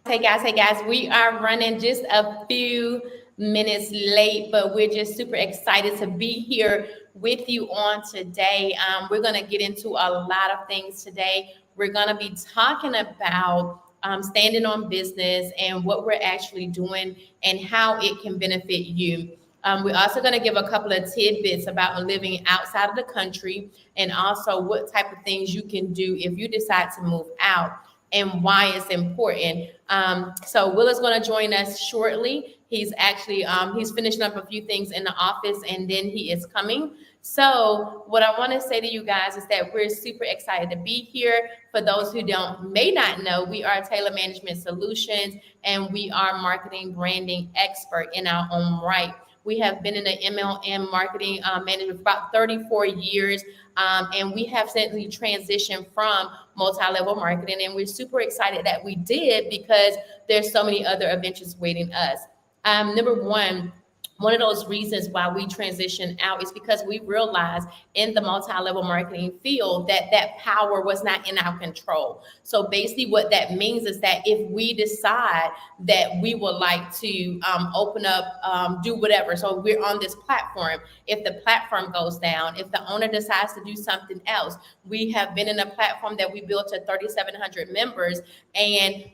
Hey guys, we are running just a few minutes late, but we're just super excited to be here with you on today. We're going to get into a lot of things today. We're going to be talking about standing on business and what we're actually doing and how it can benefit you. We're also going to give a couple of tidbits about living outside of the country and also what type of things you can do if you decide to move out and why it's important. So Will is going to join us shortly. He's actually he's finishing up a few things in the office, and then he is coming. So what I want to say to you guys is that we're super excited to be here. For those who may not know, we are Taylor Management Solutions, and we are marketing branding expert in our own right. We have been in the MLM marketing management for about 34 years, and we have certainly transitioned from multi-level marketing, and we're super excited that we did because there's so many other adventures waiting us. Number one of those reasons why we transitioned out is because we realized in the multi-level marketing field that power was not in our control. So basically what that means is that if we decide that we would like to open up, do whatever, so we're on this platform, if the platform goes down, if the owner decides to do something else, we have been in a platform that we built to 3,700 members, and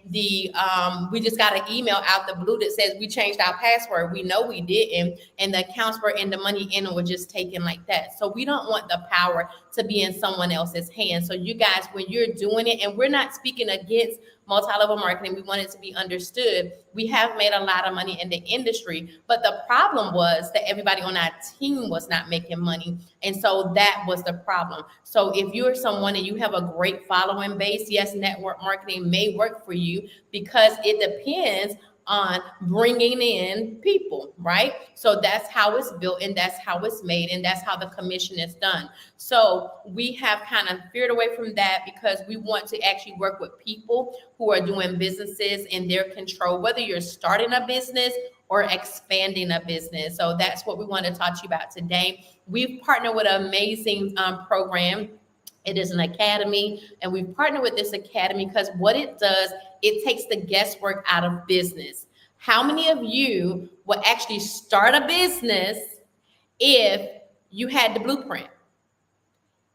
we just got an email out the blue that says we changed our password. We know we didn't, and the accounts were in, the money in were just taken like that. So we don't want the power to be in someone else's hands. So you guys, when you're doing it, and we're not speaking against multi-level marketing, we want it to be understood. We have made a lot of money in the industry, but the problem was that everybody on our team was not making money. And so that was the problem. So if you're someone and you have a great following base, yes, network marketing may work for you because it depends on bringing in people, right? So that's how it's built, and that's how it's made, and that's how the commission is done. So we have kind of veered away from that because we want to actually work with people who are doing businesses in their control, whether you're starting a business or expanding a business. So that's what we want to talk to you about today. We've partnered with an amazing program. It is an academy, and we've partnered with this academy because what it does, it takes the guesswork out of business. How many of you will actually start a business if you had the blueprint?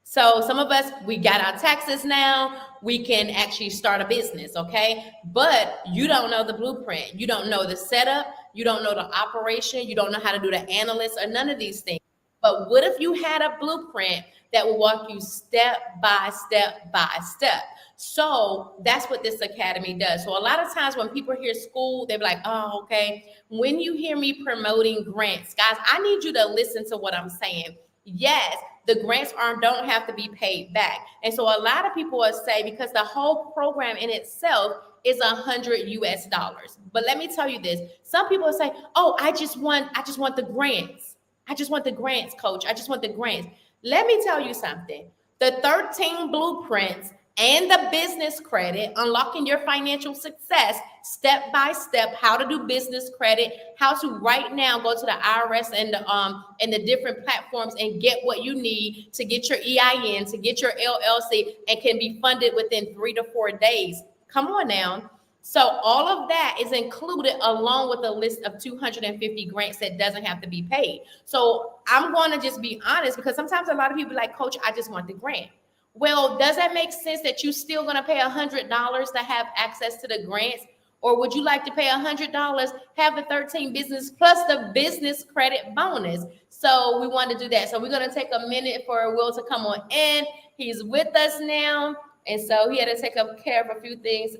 So some of us, we got our taxes now, we can actually start a business, okay? But you don't know the blueprint. You don't know the setup. You don't know the operation. You don't know how to do the analyst or none of these things. But what if you had a blueprint that will walk you step by step by step? So that's what this academy does. So a lot of times when people hear school, they're like, oh, okay. When you hear me promoting grants, guys, I need you to listen to what I'm saying. Yes, the grants don't have to be paid back. And so a lot of people will say, because the whole program in itself is $100. But let me tell you this. Some people will say, oh, I just want the grants. I just want the grants, coach. I just want the grants. Let me tell you something. The 13 blueprints and the business credit, unlocking your financial success, step by step, how to do business credit, how to right now go to the IRS and the different platforms and get what you need to get your EIN, to get your LLC, and can be funded within 3 to 4 days. Come on now. So all of that is included along with a list of 250 grants that doesn't have to be paid. So I'm going to just be honest, because sometimes a lot of people are like, coach, I just want the grant. Well, does that make sense that you're still going to pay $100 to have access to the grants? Or would you like to pay $100, have the 13 business plus the business credit bonus? So we want to do that. So we're going to take a minute for Will to come on in. He's with us now. And so he had to take care of a few things,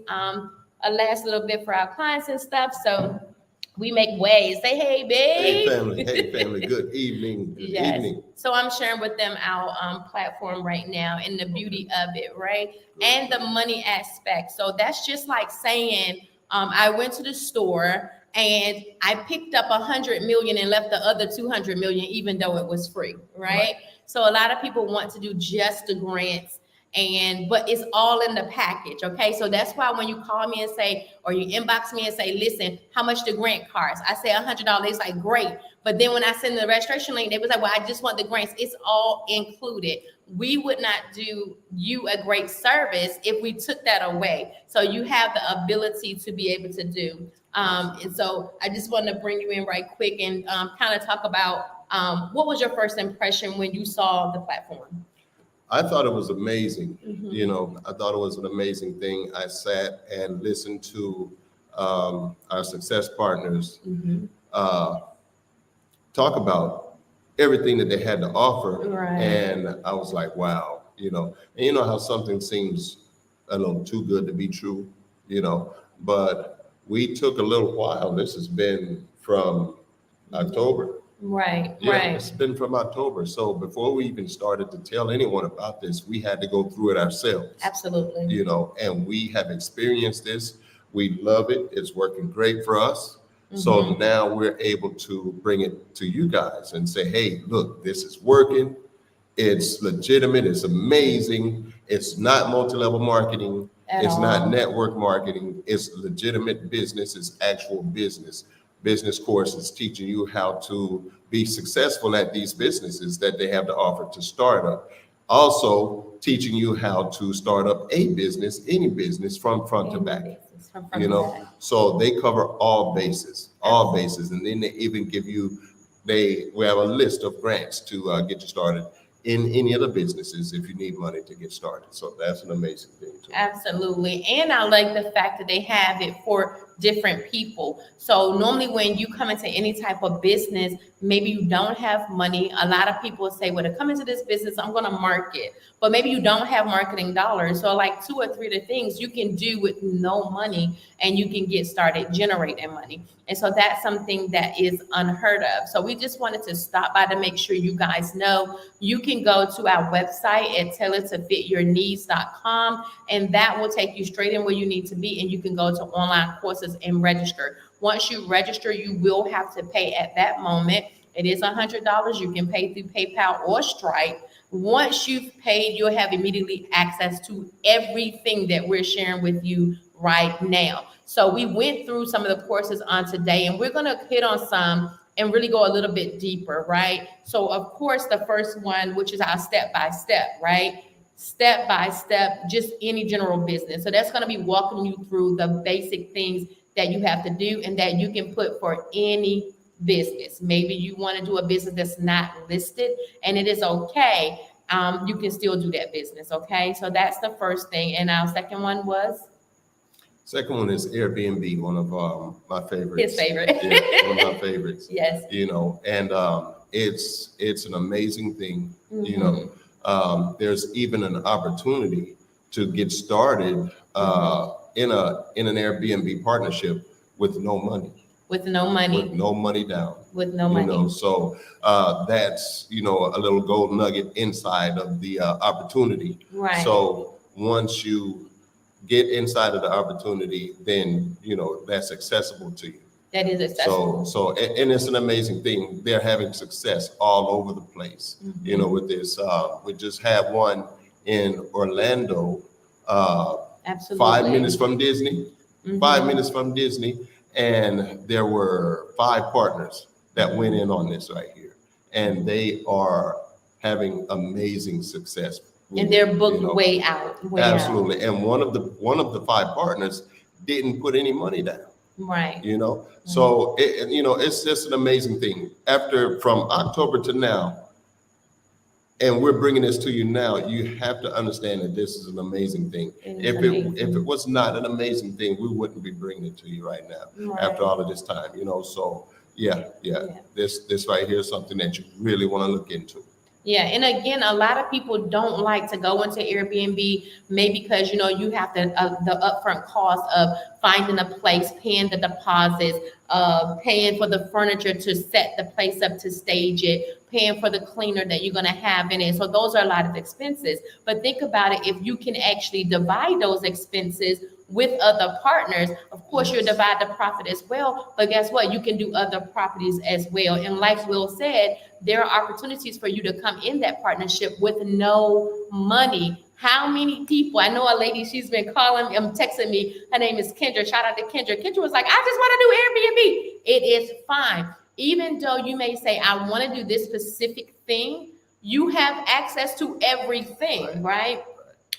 a last little bit for our clients and stuff. So we make waves. Say, hey, babe. Hey, family. Good evening. Good evening. So I'm sharing with them our platform right now and the beauty of it, right? And the money aspect. So that's just like saying, I went to the store and I picked up 100 million and left the other 200 million, even though it was free, right? So a lot of people want to do just the grants but it's all in the package. Okay, so that's why when you call me and say, or you inbox me and say, listen, how much the grant costs? I say $100. It's like, great. But then when I send the registration link, they was like, well, I just want the grants. It's all included. We would not do you a great service if we took that away. So you have the ability to be able to do. And so I just want to bring you in right quick and kind of talk about what was your first impression when you saw the platform? I thought it was amazing. I thought it was an amazing thing. I sat and listened to our success partners talk about everything that they had to offer. Right. And I was like, wow, and you know how something seems a little too good to be true, but we took a little while. This has been from October. Right. It's been from October. So before we even started to tell anyone about this, we had to go through it ourselves. Absolutely. And we have experienced this. We love it. It's working great for us. So now we're able to bring it to you guys and say, hey, look, this is working. It's legitimate. It's amazing. It's not multi-level marketing. It's not network marketing. It's legitimate business. It's actual business. Business courses teaching you how to be successful at these businesses that they have to offer to start up. Also teaching you how to start up a business, any business from front to back. So they cover all bases. And then they even give you, we have a list of grants to get you started in any of the businesses if you need money to get started. So that's an amazing thing too. Absolutely. And I like the fact that they have it for different people. So normally when you come into any type of business, maybe you don't have money. A lot of people say, well, to come into this business, I'm going to market, but maybe you don't have marketing dollars. So like 2 or 3 of the things you can do with no money and you can get started generating money. And so that's something that is unheard of. So we just wanted to stop by to make sure you guys know you can go to our website at tailoredtofityourneeds.com, and that will take you straight in where you need to be. And you can go to online courses and register. Once you register, you will have to pay at that moment. It is $100. You can pay through PayPal or Stripe. Once you've paid, you'll have immediately access to everything that we're sharing with you right now. So we went through some of the courses on today, and we're going to hit on some and really go a little bit deeper, right? So of course, the first one, which is our step-by-step, right? Step-by-step, just any general business. So that's going to be walking you through the basic things that you have to do and that you can put for any business. Maybe you want to do a business that's not listed, and it is okay. You can still do that business, okay? So that's the first thing. And our second one was? Second one is Airbnb, one of my favorites. His favorite. One of my favorites. Yes. And it's an amazing thing. There's even an opportunity to get started in an Airbnb partnership with no money. With no money. With no money down. With no money. So that's a little gold nugget inside of the opportunity. Right. So once you get inside of the opportunity, then that's accessible to you. That is accessible. So and it's an amazing thing. They're having success all over the place. With this, we just had one in Orlando. Absolutely. 5 minutes from Disney. 5 minutes from Disney, and there were 5 partners that went in on this right here, and they are having amazing success. And they're booked way out. Absolutely. And one of the 5 partners didn't put any money down. Right. So it's just an amazing thing. From October to now, and we're bringing this to you now, you have to understand that this is an amazing thing. If it was not an amazing thing, we wouldn't be bringing it to you right now after all of this time. So this right here is something that you really want to look into. Yeah, and again, a lot of people don't like to go into Airbnb, maybe because you have the upfront cost of finding a place, paying the deposits, paying for the furniture to set the place up to stage it, paying for the cleaner that you're going to have in it. So those are a lot of expenses. But think about it, if you can actually divide those expenses with other partners, of course, you'll divide the profit as well. But guess what? You can do other properties as well. And like Will said, there are opportunities for you to come in that partnership with no money. How many people? I know a lady, she's been calling, texting me. Her name is Kendra. Shout out to Kendra. Kendra was like, I just want to do Airbnb. It is fine. Even though you may say, I want to do this specific thing, you have access to everything, right?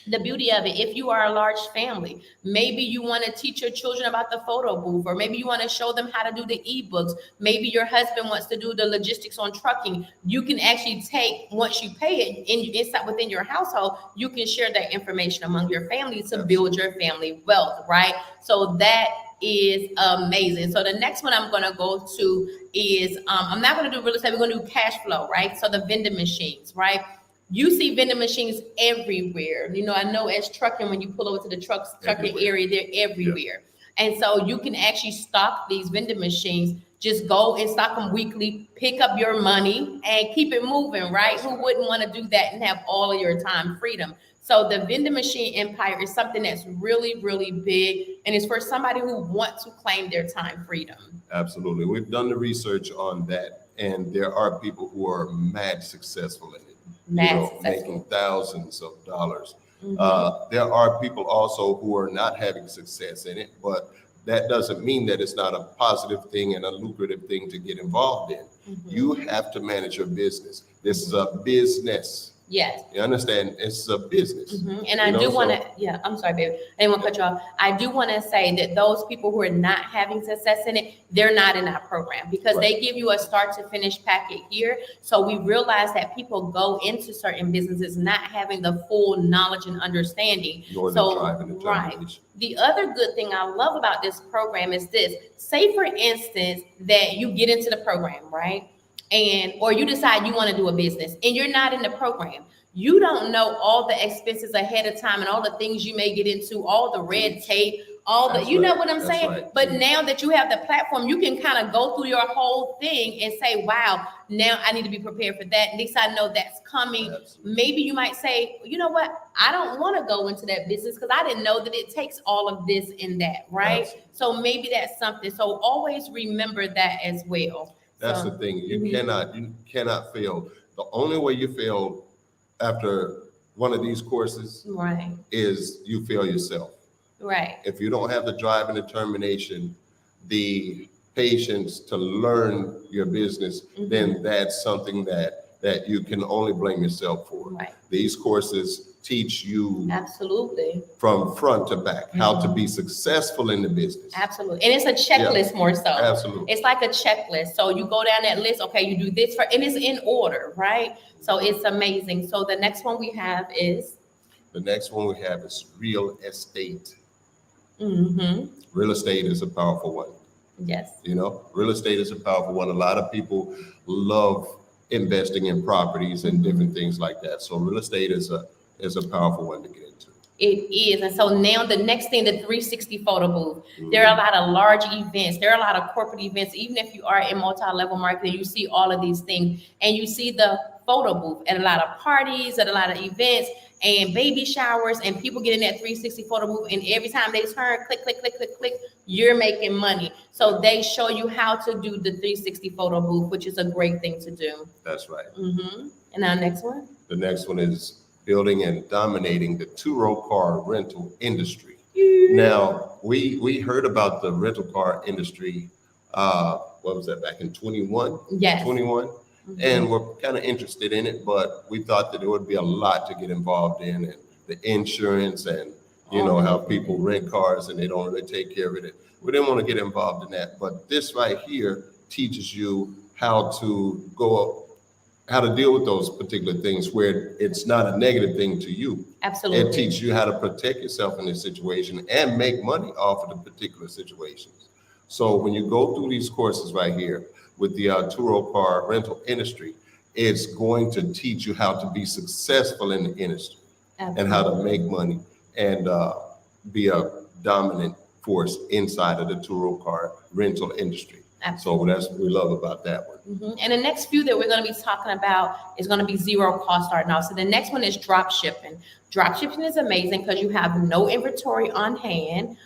The beauty of it, if you are a large family, maybe you want to teach your children about the photo booth, or maybe you want to show them how to do the ebooks. Maybe your husband wants to do the logistics on trucking. You can actually take, once you pay it inside within your household, you can share that information among your family to build your family wealth, right? So that is amazing. So the next one I'm going to go to is, I'm not going to do real estate. We're going to do cash flow, right? So the vending machines, right? You see vending machines everywhere. You know, I know as trucking, when you pull over to the trucking area, they're everywhere. Yeah. And so you can actually stock these vending machines. Just go and stock them weekly, pick up your money and keep it moving, right? Who wouldn't want to do that and have all of your time freedom? So the vending machine empire is something that's really, really big. And it's for somebody who wants to claim their time freedom. Absolutely. We've done the research on that. And there are people who are mad successful in it. Making thousands of dollars. Mm-hmm. There are people also who are not having success in it, but that doesn't mean that it's not a positive thing and a lucrative thing to get involved in. Mm-hmm. You have to manage your business. This is a business. Yes. You understand? It's a business. Mm-hmm. And I do want to, I'm sorry, baby. I didn't want to cut you off. I do want to say that those people who are not having success in it, they're not in our program because they give you a start to finish packet here. So we realize that people go into certain businesses not having the full knowledge and understanding. The other good thing I love about this program is this. Say, for instance, that you get into the program, right? Or you decide you want to do a business and you're not in the program. You don't know all the expenses ahead of time and all the things you may get into, all the red tape, know what I'm saying? Right. But now that you have the platform, you can kind of go through your whole thing and say, wow, now I need to be prepared for that. At least I know that's coming. Absolutely. Maybe you might say, you know what? I don't want to go into that business because I didn't know that it takes all of this and that, right? Absolutely. So maybe that's something. So always remember that as well. That's the thing. You cannot fail. The only way you fail after one of these courses is you fail yourself. Right. If you don't have the drive and determination, the patience to learn your business, then that's something that you can only blame yourself for. Right. These courses teach you from front to back how to be successful in the business. Absolutely. And it's a checklist more so. Absolutely. It's like a checklist. So you go down that list, okay, you do this and it's in order, right? So it's amazing. So the next one we have is? The next one we have is real estate. Mm-hmm. Real estate is a powerful one. Yes. Real estate is a powerful one. A lot of people love investing in properties and different things like that. So real estate is a powerful one to get into. It is. And so now the next thing, the 360 photo booth. There are a lot of large events. There are a lot of corporate events. Even if you are in multi-level marketing, you see all of these things and you see the photo booth at a lot of parties, at a lot of events and baby showers, and people get in that 360 photo booth, and every time they turn, click, click, click, click, click, you're making money. So they show you how to do the 360 photo booth, which is a great thing to do. That's right. Mm-hmm. And our next one? The next one is building and dominating the two-row car rental industry. Now, we heard about the rental car industry, what was that, back in 21? Yes. 21? And we're kind of interested in it, but we thought that there would be a lot to get involved in, and the insurance and, how people rent cars and they don't really take care of it. We didn't want to get involved in that, but this right here teaches you how to deal with those particular things where it's not a negative thing to you. Absolutely. It teaches you how to protect yourself in this situation and make money off of the particular situations. So when you go through these courses right here, with the two-row car rental industry, it's going to teach you how to be successful in the industry. Absolutely. And how to make money and be a dominant force inside of the two-row car rental industry. Absolutely. So that's what we love about that one. And the next few that we're going to be talking about is going to be zero cost starting off. So the next one is drop shipping. Drop shipping is amazing because you have no inventory on hand.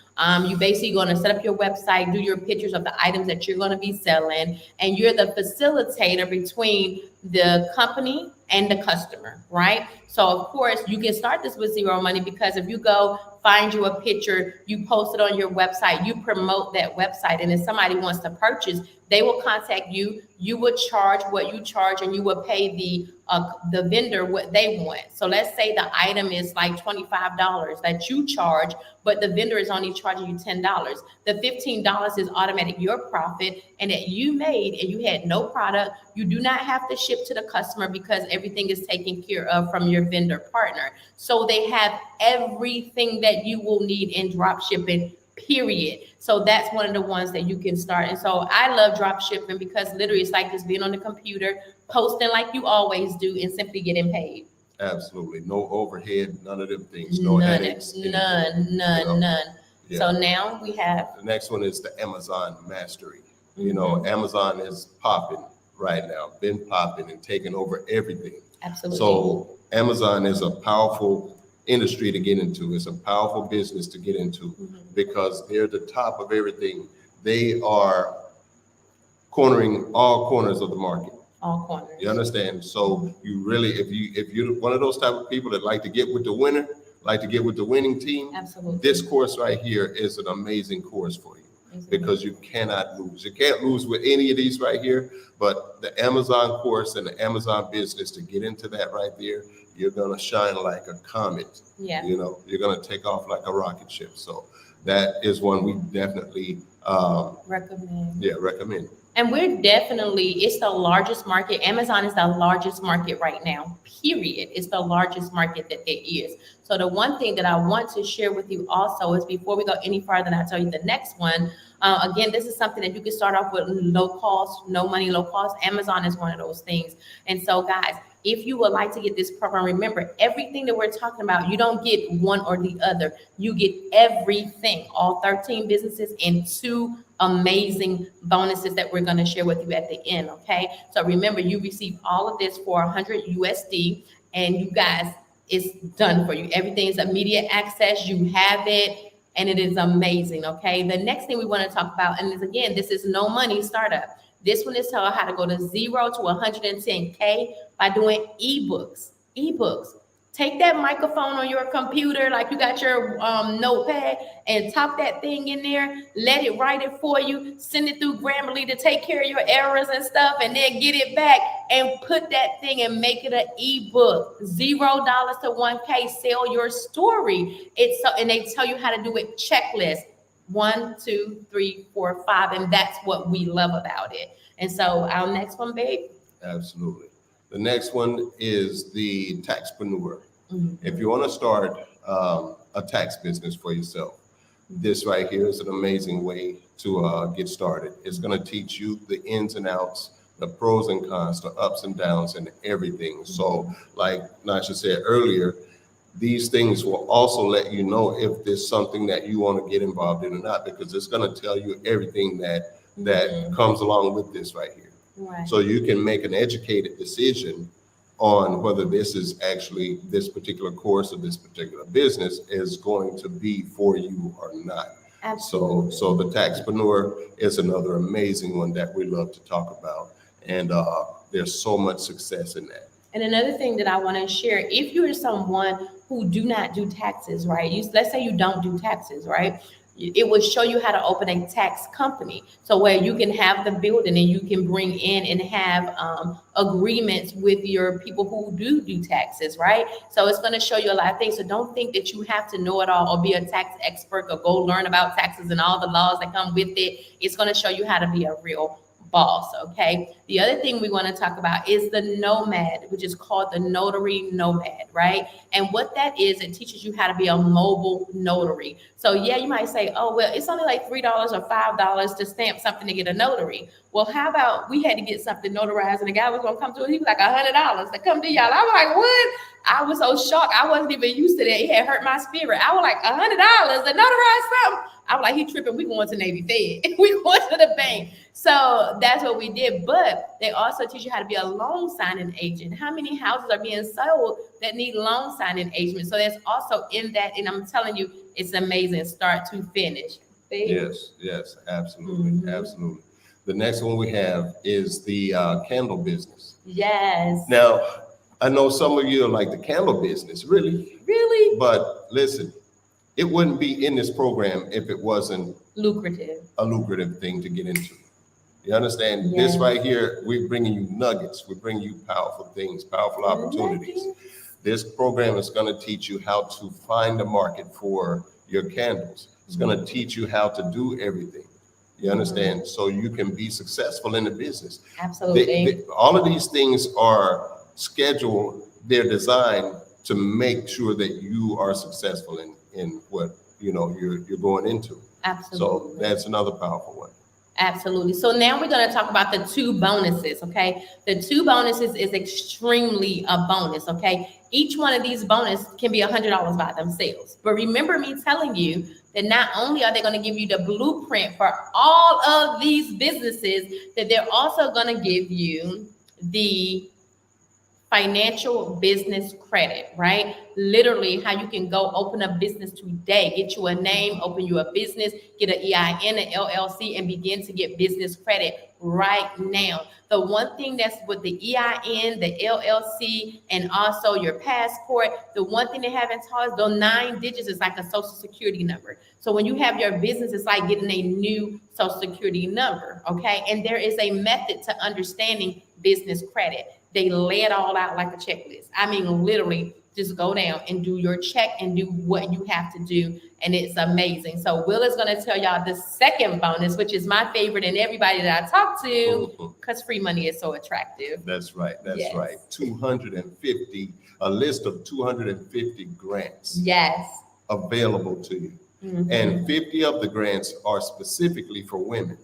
You basically going to set up your website, do your pictures of the items that you're going to be selling, and you're the facilitator between the company and the customer, right? So of course you can start this with zero money, because if you go find you a picture, you post it on your website, you promote that website, and if somebody wants to purchase, they will contact you. You would charge what you charge, and you would pay the vendor what they want. So let's say the item is like $25 that you charge, but the vendor is only charging you $10. The $15 is automatic your profit, and that you made, and you had no product. You do not have to ship to the customer because everything is taken care of from your vendor partner. So they have everything that you will need in drop shipping, period. So that's one of the ones that you can start. And so I love drop shipping because literally it's like just being on the computer, posting like you always do, and simply getting paid. Absolutely. No overhead, none of them things, no None. headaches. None. Yeah. So now we have, The next one is the Amazon Mastery. Amazon is popping right now, been popping and taking over everything. absolutely. So Amazon is a powerful industry to get into. It's a powerful business to get into because they're the top of everything. They are cornering all corners of the market. All corners. You understand? So you really, if you're one of those type of people that like to get with the winner, like to get with the winning team, Absolutely. this course right here is an amazing course for you because you cannot lose. You can't lose with any of these right here, but the Amazon course and the Amazon business, to get into that right there, you're going to shine like a comet. Yeah. You're going to take off like a rocket ship. So that is one we definitely recommend. And we're definitely, it's the largest market. Amazon is the largest market right now, period. It's the largest market that there is. So the one thing that I want to share with you also is, before we go any farther and I tell you the next one, again, this is something that you can start off with low cost, no money, low cost. Amazon is one of those things. And so guys, if you would like to get this program, remember everything that we're talking about, you don't get one or the other. You get everything, all 13 businesses, and 2 amazing bonuses that we're going to share with you at the end. Okay. So remember, you receive all of this for 100 USD, and you guys, it's done for you. Everything is immediate access. You have it, and it is amazing. Okay. The next thing we want to talk about, and this is no money startup. This one is how to go to 0 to 110K by doing ebooks. Take that microphone on your computer, like you got your notepad, and talk that thing in there. Let it write it for you. Send it through Grammarly to take care of your errors and stuff, and then get it back and put that thing and make it an ebook. $0 to 1K. Sell your story. And they tell you how to do it. Checklist 1, 2, 3, 4, 5, and that's what we love about it. And so our next one, babe. Absolutely. The next one is the Taxpreneur. If you want to start a tax business for yourself, this right here is an amazing way to get started. It's going to teach you the ins and outs, the pros and cons, the ups and downs, and everything. So like Nasha said earlier, these things will also let you know if there's something that you want to get involved in or not, because it's going to tell you everything that comes along with this right here. Right. So you can make an educated decision on whether this is actually, this particular course or this particular business is going to be for you or not. Absolutely. So the Taxpreneur is another amazing one that we love to talk about. And there's so much success in that. And another thing that I want to share, if you're someone who do not do taxes, right? Let's say you don't do taxes, right? It will show you how to open a tax company. So where you can have the building and you can bring in and have agreements with your people who do taxes, right? So it's going to show you a lot of things. So don't think that you have to know it all or be a tax expert or go learn about taxes and all the laws that come with it. It's going to show you how to be a real boss. Okay. The other thing we want to talk about is the Nomad, which is called the Notary Nomad, right? And what that is, it teaches you how to be a mobile notary. So yeah, you might say, oh, well, it's only like $3 or $5 to stamp something to get a notary. Well, how about we had to get something notarized and the guy was going to come to us. He was like $100 to come to y'all. I'm like, what? I was so shocked. I wasn't even used to that. It had hurt my spirit. I was like, $100 to notarize something? I was like, he tripping. We going to Navy Fed. We going to the bank. So that's what we did. But they also teach you how to be a loan signing agent. How many houses are being sold that need loan signing agents? So that's also in that. And I'm telling you, it's amazing, start to finish. Yes, absolutely, Mhm. absolutely. The next one we have is the candle business. Yes. Now, I know some of you are like, the candle business, really? Really But listen, it wouldn't be in this program if it wasn't lucrative. a lucrative thing to get into. You understand? Yes. This right here, we're bringing you nuggets. We're bringing you powerful things, powerful opportunities. This program is going to teach you how to find a market for your candles. It's going to teach you how to do everything. You understand? So you can be successful in the business. Absolutely. All of these things are scheduled. They're designed to make sure that you are successful in what you're going into. Absolutely. So that's another powerful one. Absolutely. So now we're going to talk about the 2 bonuses, okay? The 2 bonuses is extremely a bonus, okay? Each one of these bonuses can be $100 by themselves. But remember me telling you that not only are they going to give you the blueprint for all of these businesses, that they're also going to give you the financial business credit, right? Literally how you can go open a business today, get you a name, open you a business, get an EIN, an LLC, and begin to get business credit right now. The one thing that's with the EIN, the LLC, and also your passport, the one thing they haven't taught us, those 9 digits is like a social security number. So when you have your business, it's like getting a new social security number, okay? And there is a method to understanding business credit. They lay it all out like a checklist. I mean, literally, just go down and do your check and do what you have to do. And it's amazing. So Will is going to tell y'all the second bonus, which is my favorite and everybody that I talk to, because free money is so attractive. That's right. That's Yes. right. 250, a list of 250 grants Yes. available to you. Mhm. And 50 of the grants are specifically for women.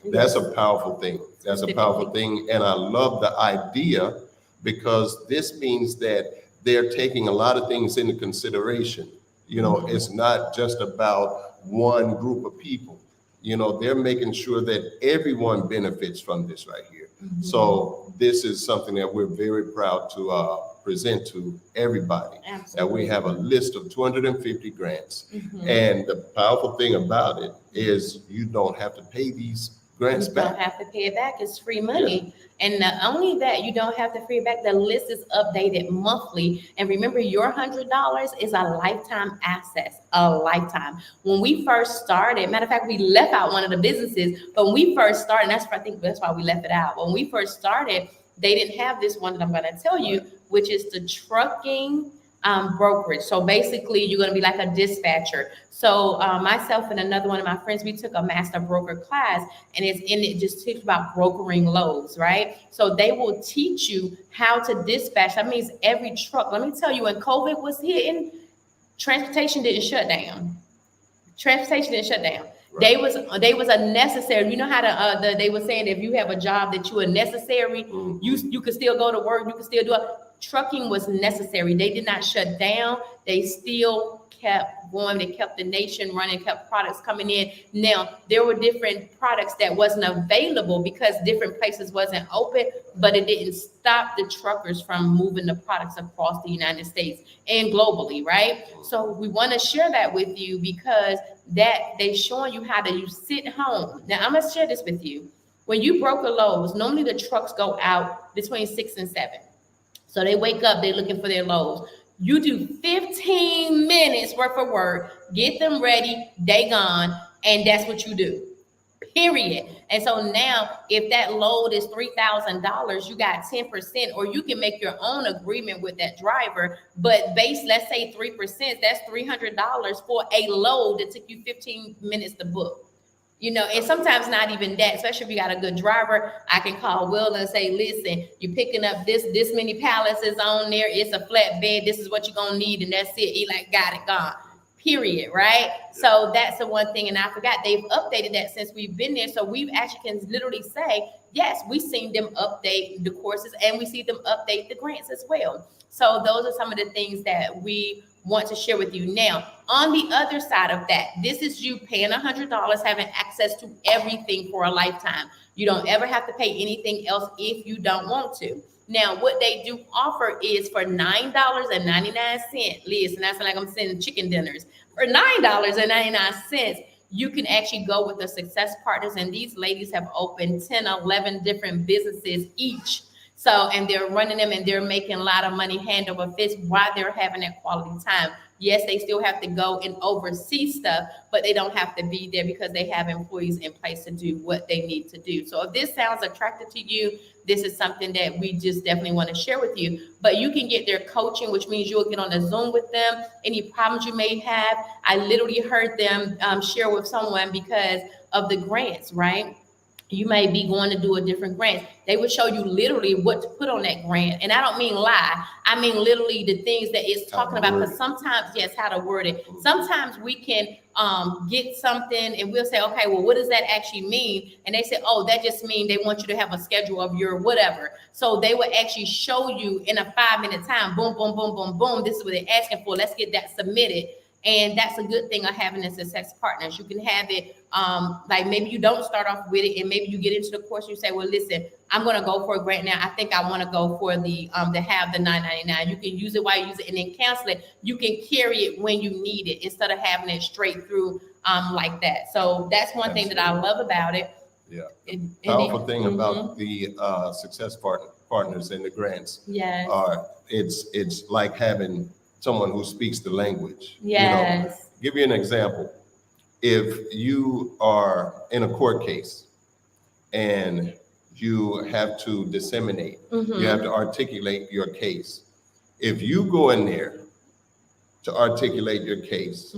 That's a powerful thing. That's a powerful thing. And I love the idea, because this means that they're taking a lot of things into consideration. It's not just about one group of people. They're making sure that everyone benefits from this right here. Mhm. So this is something that we're very proud to present to everybody. Absolutely. That we have a list of 250 grants. Mhm. And the powerful thing about it is you don't have to pay these grants You back. don't have to pay it back. It's free money. And not only that, you don't have to pay it back. The list is updated monthly. And remember, your $100 is a lifetime asset, a lifetime. When we first started, matter of fact, we left out one of the businesses, but when we first started, and I think that's why we left it out. When we first started, they didn't have this one that I'm going to tell you, which is the trucking brokerage. So basically, you're going to be like a dispatcher. So myself and another one of my friends, we took a master broker class, and it just teaches about brokering loads, right? So they will teach you how to dispatch. That means every truck. Let me tell you, when COVID was hitting, transportation didn't shut down. Transportation didn't shut down. Right. They was a necessary. You know how they were saying, if you have a job that you are necessary, you could still go to work, you could still do it. Trucking was necessary. They did not shut down. They still kept going. They kept the nation running, kept products coming in. Now, there were different products that wasn't available because different places wasn't open, but it didn't stop the truckers from moving the products across the United States and globally, right? So we want to share that with you, because that they showing you how to you sit home. Now, I'm going to share this with you. When you broker loads, normally the trucks go out between 6 and 7. So they wake up, they're looking for their loads. You do 15 minutes worth of work, get them ready, they gone, and that's what you do, period. And so now, if that load is $3,000, you got 10%, or you can make your own agreement with that driver, but let's say 3%, that's $300 for a load that took you 15 minutes to book. And sometimes not even that, especially if you got a good driver. I can call Will and say, listen, you're picking up this many pallets is on there. It's a flatbed. This is what you're going to need. And that's it. He got it, gone, period. Right. So that's the one thing. And I forgot, they've updated that since we've been there. So we actually can literally say, yes, we've seen them update the courses, and we see them update the grants as well. So those are some of the things that we want to share with you. Now, on the other side of that, this is you paying $100, having access to everything for a lifetime. You don't ever have to pay anything else if you don't want to. Now, what they do offer is for $9.99, listen, that's like I'm sending chicken dinners. For $9.99, you can actually go with the Success Partners, and these ladies have opened 10, 11 different businesses each. So, and they're running them and they're making a lot of money hand over fist while they're having that quality time. Yes, they still have to go and oversee stuff, but they don't have to be there because they have employees in place to do what they need to do. So if this sounds attractive to you, this is something that we just definitely want to share with you. But you can get their coaching, which means you'll get on a Zoom with them. Any problems you may have, I literally heard them share with someone because of the grants, right? You may be going to do a different grant. They would show you literally what to put on that grant. And I don't mean lie. I mean literally the things that it's talking about. Because sometimes, yes, how to word it. Sometimes we can get something and we'll say, okay, well, what does that actually mean? And they say, oh, that just means they want you to have a schedule of your whatever. So they would actually show you in a 5-minute time, boom, boom, boom, boom, boom. This is what they're asking for. Let's get that submitted. And that's a good thing of having a Success Partners. You can have it like maybe you don't start off with it and maybe you get into the course, you say, well, listen, I'm going to go for a grant now. I think I want to go for the to have the $9.99. You can use it while you use it and then cancel it. You can carry it when you need it instead of having it straight through like that. So that's one thing that I love about it. Yeah. Powerful thing about the Success Partners and the grants are it's like having someone who speaks the language. Yes. You know, give you an example. If you are in a court case and you have to disseminate, you have to articulate your case. If you go in there to articulate your case,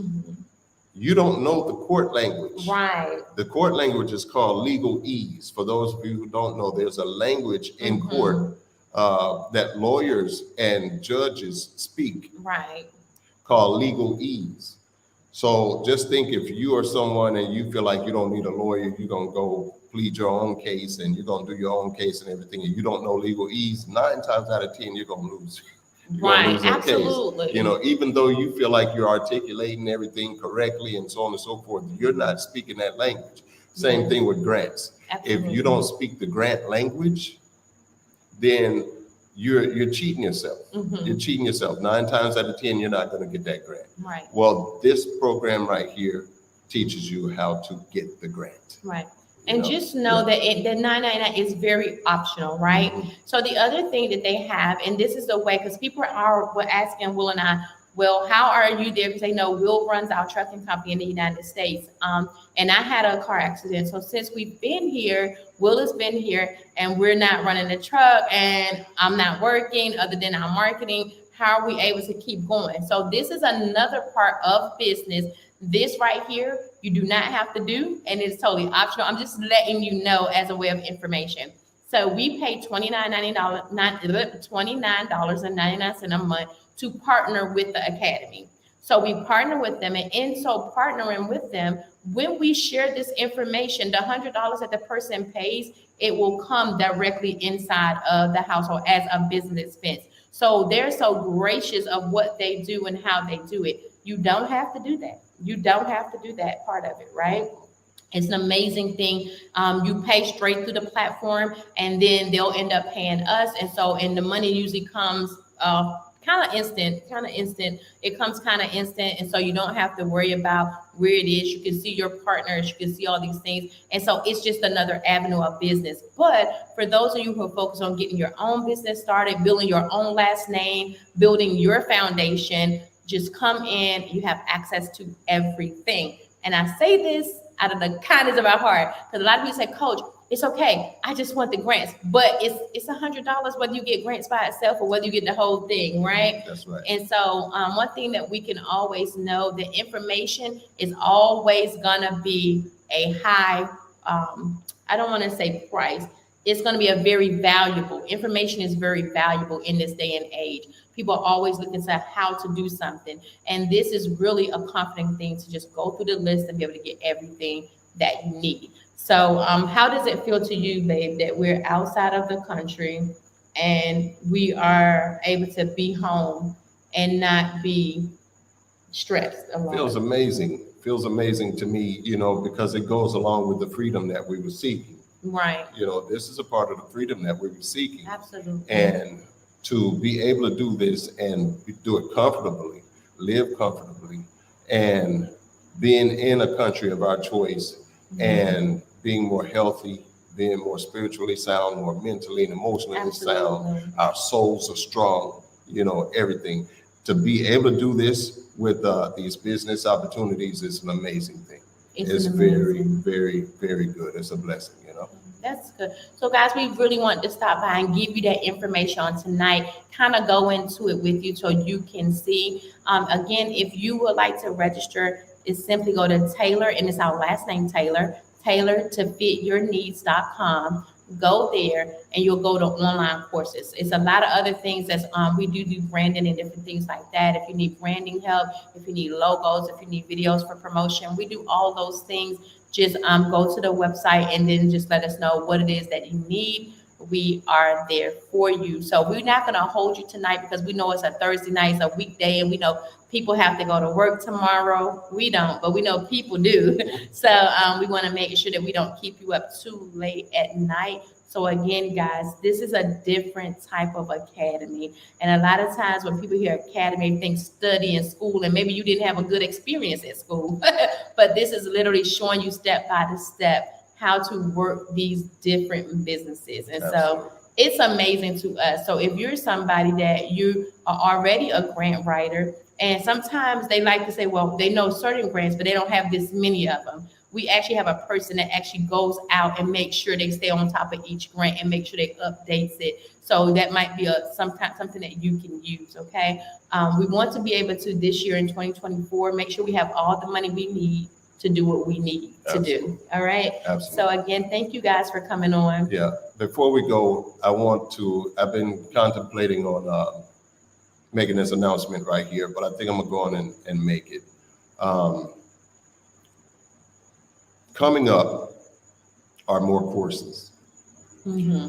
you don't know the court language. Right. The court language is called legalese. For those of you who don't know, there's a language in court that lawyers and judges speak, right, called legalese. So just think if you are someone and you feel like you don't need a lawyer, you're going to go plead your own case and you're going to do your own case and everything, and you don't know legalese, 9 times out of 10, you're going to lose. Right, absolutely. Case. You know, even though you feel like you're articulating everything correctly and so on and so forth, you're not speaking that language. Same thing with grants. Absolutely. If you don't speak the grant language, then you're cheating yourself. You're cheating yourself. 9 times out of 10, you're not going to get that grant. Right. Well, this program right here teaches you how to get the grant. Right. And just know that the $9.99 is very optional, right? So the other thing that they have, and this is the way, because people were asking Will and I, well, how are you there? Because they know Will runs our trucking company in the United States. And I had a car accident. So since we've been here, Will has been here, and we're not running the truck, and I'm not working other than our marketing. How are we able to keep going? So this is another part of business. This right here, you do not have to do, and it's totally optional. I'm just letting you know as a way of information. So we pay $29.99 a month to partner with the Academy. So we partner with them, and in so partnering with them, when we share this information, the $100 that the person pays, it will come directly inside of the household as a business expense. So they're so gracious of what they do and how they do it. You don't have to do that. You don't have to do that part of it, right? It's an amazing thing. You pay straight through the platform, and then they'll end up paying us. And so, and the money usually comes kind of instant. It comes kind of instant. And so you don't have to worry about where it is. You can see your partners, you can see all these things. And so it's just another avenue of business. But for those of you who are focused on getting your own business started, building your own last name, building your foundation, just come in. You have access to everything. And I say this out of the kindness of our heart, because a lot of people say, Coach, it's okay, I just want the grants. But it's $100 whether you get grants by itself or whether you get the whole thing, right? That's right. And so one thing that we can always know, the information is always gonna be a high, I don't wanna say price, it's gonna be a very valuable, information is very valuable in this day and age. People are always looking to how to do something. And this is really a comforting thing to just go through the list and be able to get everything that you need. So how does it feel to you, babe, that we're outside of the country and we are able to be home and not be stressed along. Feels amazing to me, because it goes along with the freedom that we were seeking. Right. This is a part of the freedom that we were seeking. Absolutely. And to be able to do this and do it comfortably, live comfortably, and being in a country of our choice, and being more healthy, being more spiritually sound, more mentally and emotionally sound, our souls are strong, everything. To be able to do this with these business opportunities is an amazing thing. It's very, very, very good. It's a blessing, That's good. So guys, we really want to stop by and give you that information on tonight, kind of go into it with you so you can see. Again, if you would like to register, it's simply go to Taylor, and it's our last name, Taylor tofityourneeds.com. Go there and you'll go to online courses. It's a lot of other things that's we do branding and different things like that. If you need branding help, if you need logos, if you need videos for promotion, we do all those things. Just go to the website and then just let us know what it is that you need. We are there for you. So we're not going to hold you tonight because we know it's a Thursday night, it's a weekday, and we know people have to go to work tomorrow. We don't, but we know people do. So we want to make sure that we don't keep you up too late at night. So again, guys, this is a different type of academy. And a lot of times when people hear academy, they think study and school, and maybe you didn't have a good experience at school. But this is literally showing you step by step how to work these different businesses. And so it's amazing to us. So if you're somebody that you are already a grant writer, and sometimes they like to say, well, they know certain grants, but they don't have this many of them. We actually have a person that actually goes out and makes sure they stay on top of each grant and make sure they updates it. So that might be something that you can use, okay? We want to be able to, this year in 2024, make sure we have all the money we need to do what we need to do, all right? Absolutely. So again, thank you guys for coming on. Yeah, before we go, I've been contemplating on making this announcement right here, but I think I'm gonna go on and make it. Coming up are more courses.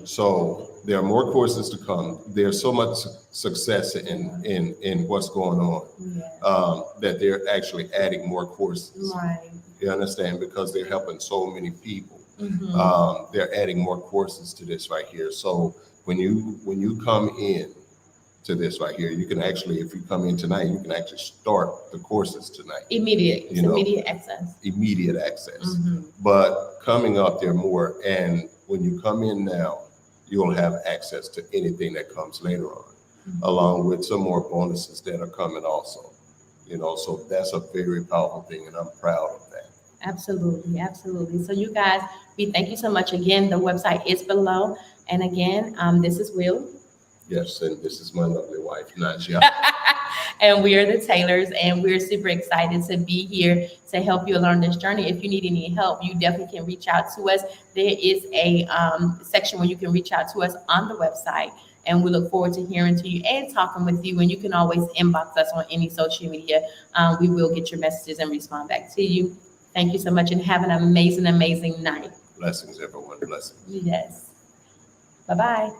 So there are more courses to come. There's so much success in what's going on that they're actually adding more courses. Right. You understand? Because they're helping so many people. They're adding more courses to this right here. So when you come in to this right here, you can actually, if you come in tonight, you can actually start the courses tonight. Immediate access. Immediate access. But coming up, there are more. And when you come in now, you'll have access to anything that comes later on, along with some more bonuses that are coming also. So that's a very powerful thing, and I'm proud of that. Absolutely, absolutely. So you guys, we thank you so much. Again, the website is below. And again, this is Will. Yes, and this is my lovely wife, Najia. And we are the Taylors, and we're super excited to be here to help you along this journey. If you need any help, you definitely can reach out to us. There is a section where you can reach out to us on the website, and we look forward to hearing to you and talking with you. And you can always inbox us on any social media. We will get your messages and respond back to you. Thank you so much, and have an amazing, amazing night. Blessings, everyone. Blessings. Yes. Bye-bye.